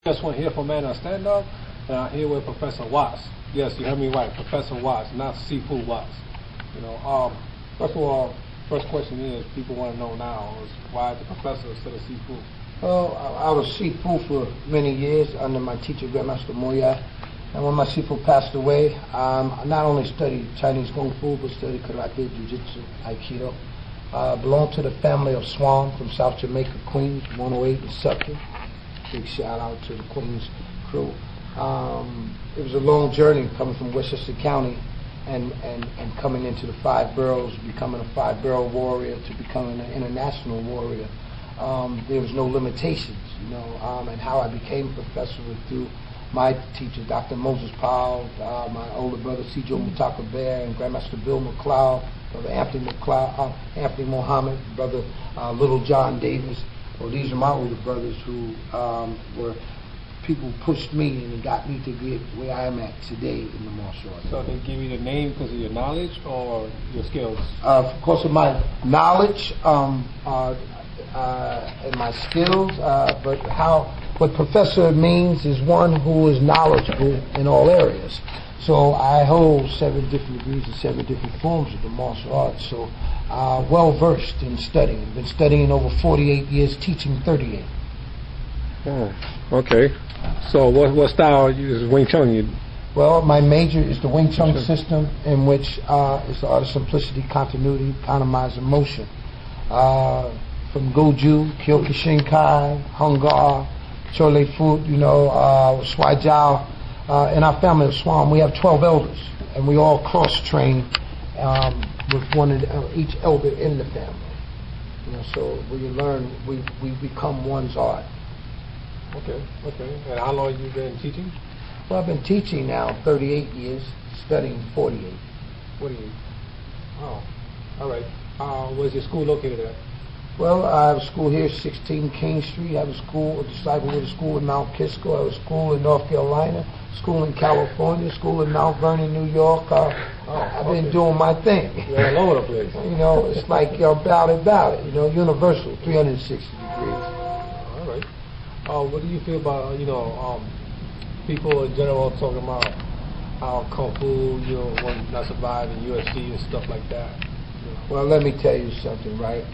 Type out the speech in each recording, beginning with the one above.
Just want to hear from Man on Stand Up, and I'm here with Professor Watts. Yes, you heard me right, Professor Watts, not Seafood Watts. First of all, first question is, people want to know now, is why the professor instead of Seafood? Well, I was Seafood for many years under my teacher, Grandmaster Moya. And when my Seafood passed away, I not only studied Chinese Kung Fu, but studied Karate, Jiu-Jitsu, Aikido. Belonged to the family of Swan from South Jamaica, Queens, 108 and Sucky. Big shout out to the Queens crew. It was a long journey coming from Westchester County and coming into the 5 boroughs, becoming a 5-borough warrior to becoming an international warrior. There was no limitations, and how I became a professor was through my teacher, Dr. Moses Powell, my older brother, C.J. Mutaka Bear, and Grandmaster Bill McLeod, brother Anthony Muhammad, brother Little John Davis. Well, these are my older brothers who were people who pushed me and got me to get where I am at today in the martial arts. So they give you the name because of your knowledge or your skills? Of course, of my knowledge and my skills, but what professor means is one who is knowledgeable in all areas. So I hold 7 different degrees and 7 different forms of the martial arts. So well versed in studying. Been studying over 48 years, teaching 38. Oh, okay. So what style is Wing Chun? Well, my major is the Wing Chun system, in which is the art of simplicity, continuity, economizing motion. From Goju, Kyokushinkai, Hungar, Chole Foot, Swai Jiao. In our family of Swan, we have 12 elders, and we all cross-train with one of each elder in the family. So we learn, we become one's art. Okay. And how long have you been teaching? Well, I've been teaching now 38 years, studying 48. 48. Oh, all right. Where's your school located at? Well, I have a school here, 16 King Street. I have a school, a disciple with a school in Mount Kisco. I have a school in North Carolina, school in California, school in Mount Vernon, New York. I've been doing my thing. You're all over the place. It's like about it. Universal, 360 degrees. All right. What do you feel about, people in general talking about how Kung Fu, will not survive in UFC and stuff like that? Well, let me tell you something, right?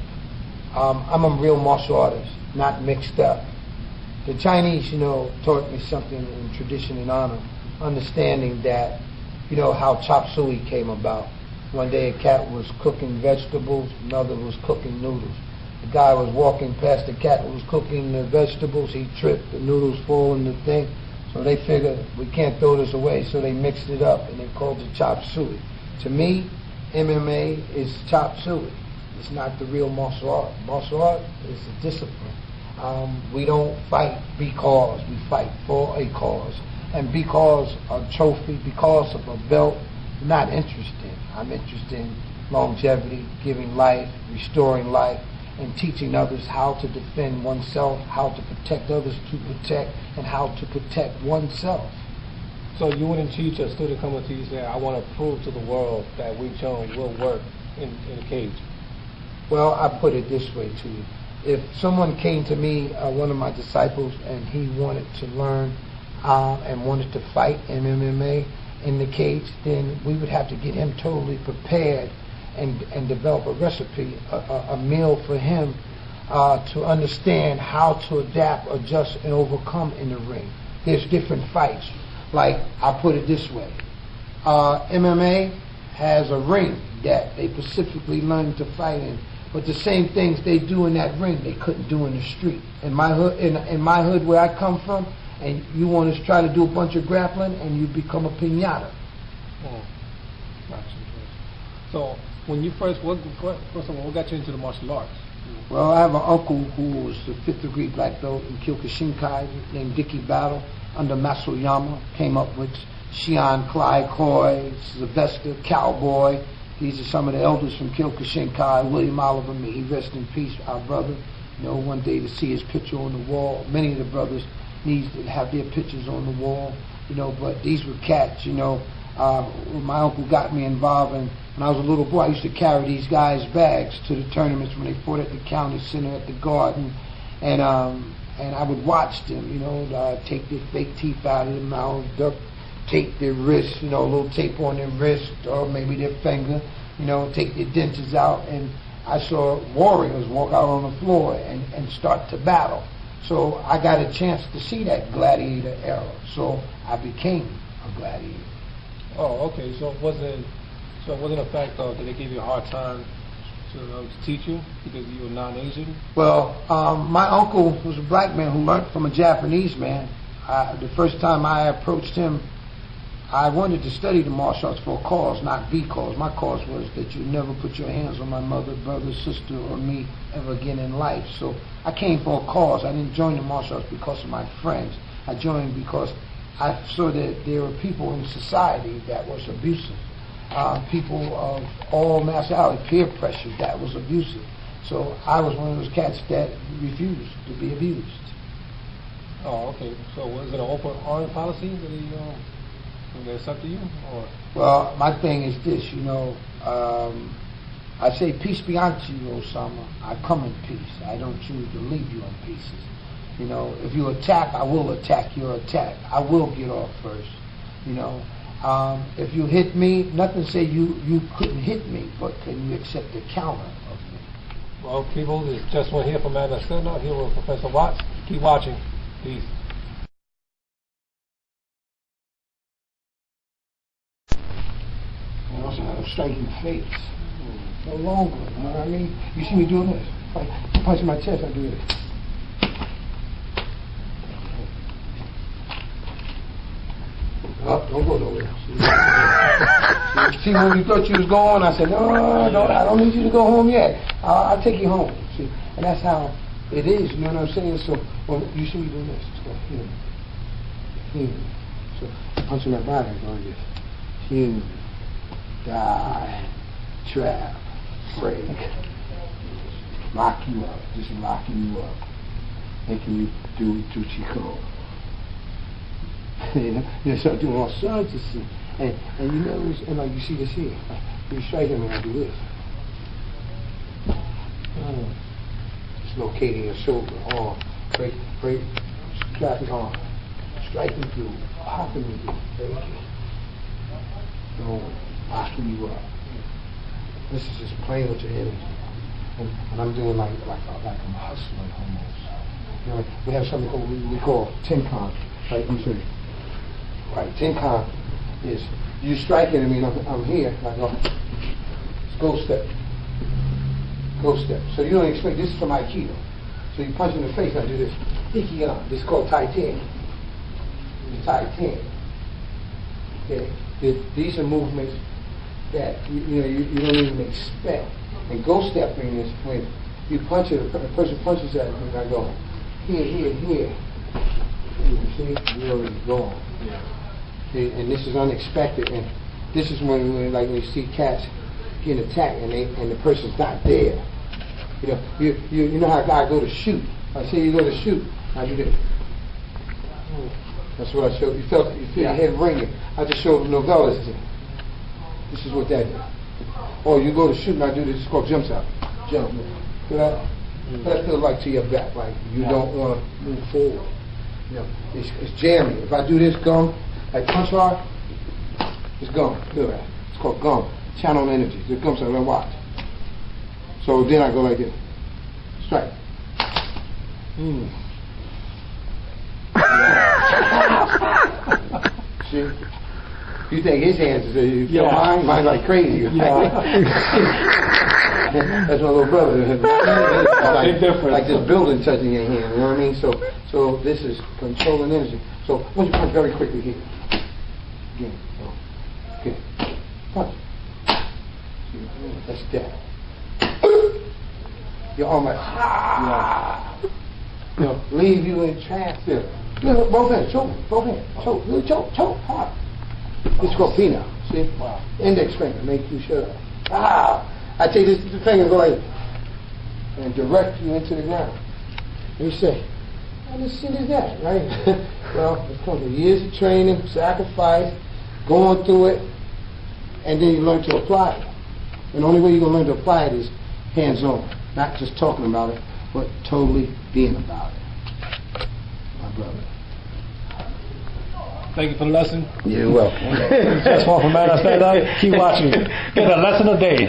I'm a real martial artist, not mixed up. The Chinese, taught me something in tradition and honor, understanding that, how chop suey came about. One day a cat was cooking vegetables, another was cooking noodles. The guy was walking past the cat who was cooking the vegetables, he tripped, the noodles fall in the thing, so they figured we can't throw this away, so they mixed it up and they called it chop suey. To me, MMA is chop suey. It's not the real martial art. Martial art is a discipline. We don't fight because we fight for a cause. And because of a trophy, because of a belt, I'm not interested. I'm interested in longevity, giving life, restoring life, and teaching others how to defend oneself, how to protect others to protect, and how to protect oneself. So you wouldn't teach a student coming to you and say, I want to prove to the world that Wing Chun will work in a cage? Well, I put it this way to you. If someone came to me, one of my disciples, and he wanted to learn and wanted to fight in MMA in the cage, then we would have to get him totally prepared and develop a recipe, a meal for him to understand how to adapt, adjust, and overcome in the ring. There's different fights. Like, I put it this way. MMA has a ring that they specifically learn to fight in. But the same things they do in that ring, they couldn't do in the street. In my hood where I come from, and you want to try to do a bunch of grappling, and you become a piñata. Oh, gotcha. So, when you first of all, what got you into the martial arts? Well, I have an uncle who was the 5th degree black belt in Kyokushinkai, named Dickie Battle, under Masoyama. Came up with Shion, Clyde, Coy, Sylvester, Cowboy. These are some of the elders from Kyokushinkai. William Oliver, may he rest in peace, our brother. One day to see his picture on the wall. Many of the brothers need to have their pictures on the wall, but these were cats, my uncle got me involved in. When I was a little boy, I used to carry these guys' bags to the tournaments when they fought at the county center, at the garden, and and I would watch them, take their fake teeth out of their mouth, duct tape their wrist, a little tape on their wrist or maybe their finger, take their dentures out, and I saw warriors walk out on the floor and start to battle. So I got a chance to see that gladiator era. So I became a gladiator. Oh, okay. So it wasn't a fact that they gave you a hard time to teach you because you were non-Asian? Well, my uncle was a black man who learned from a Japanese man. The first time I approached him, I wanted to study the martial arts for a cause, not because. My cause was that you never put your hands on my mother, brother, sister, or me ever again in life. So I came for a cause. I didn't join the martial arts because of my friends. I joined because I saw that there were people in society that was abusive. People of all nationality, peer pressure, that was abusive. So I was one of those cats that refused to be abused. Oh, okay. So was it an open arm policy that they accepted you? Or? Well, my thing is this, I say peace be unto you, Osama. I come in peace. I don't choose to leave you in pieces. If you attack, I will attack your attack. I will get off first. If you hit me, nothing say you couldn't hit me, but can you accept the counter of me? Well, people, this is just one here from Madison Center, here with Professor Watts. Keep watching. Peace. And also have a striking face. No longer, you know what I mean? You see me doing this. Like, punch my chest, I do this. Don't go nowhere. See, when you thought you was going, I said, no, I don't need you to go home yet. I'll take you home. See, and that's how it is, you know what I'm saying? So, when you see me doing this, it's going here. So, punching my body, I'm going this. Here, die, trap, break, lock you up, just locking you up, making you do Chico. You start doing all sorts of shit. And like you see this here. You strike him and I do this. Just locating your shoulder, arm, break, strapping arm, striking through, popping you through, breaking. Locking you up. This is just playing with your energy. And I'm doing like I'm hustling almost. We have something we call Tenkan. Right, I'm saying. Right, Tenkan is you striking at me and I'm here, like go step. So you don't expect this is from Aikido. So you punch in the face, I do this. Ikiyan. This is called Tai-Ten. Tai-Ten. Okay. These are movements that you don't even expect. And ghost stepping is when you punch it, a person punches at me and I go here. You see, you're already gone. Yeah. And this is unexpected, and this is when you see cats getting attacked and the person's not there. You know how I go to shoot. I say you go to shoot. I do this. That's what I showed. You feel your head ringing. I just showed novellas. This is what that is. Or you go to shoot and I do this. It's called jumps out. Jump. That feels like to your back, like you don't want to move forward. It's jamming. If I do this gum, like punch hard, it's gum. Feel that? It's called gum. Channel energy. The gum starts to watch. So then I go like this. Strike. See? You think his hands is mine's like crazy. That's my little brother. Like this building touching your hand, you know what I mean? So this is controlling energy. So once you punch very quickly here. Again. Okay. Punch. That's that. Your arm like leave you in trance there. Both hands, choke, really choke, hard. This is called penile. See? Wow. Index finger, make you shut up. I take this finger and go like, and direct you into the ground. And you say, what the shit is that, right? Well, it comes with years of training, sacrifice, going through it, and then you learn to apply it. And the only way you're going to learn to apply it is hands-on. Not just talking about it, but totally being about it. Thank you for the lesson. You're welcome. Just one from Man I Stand Up. Keep watching. Get a lesson a day.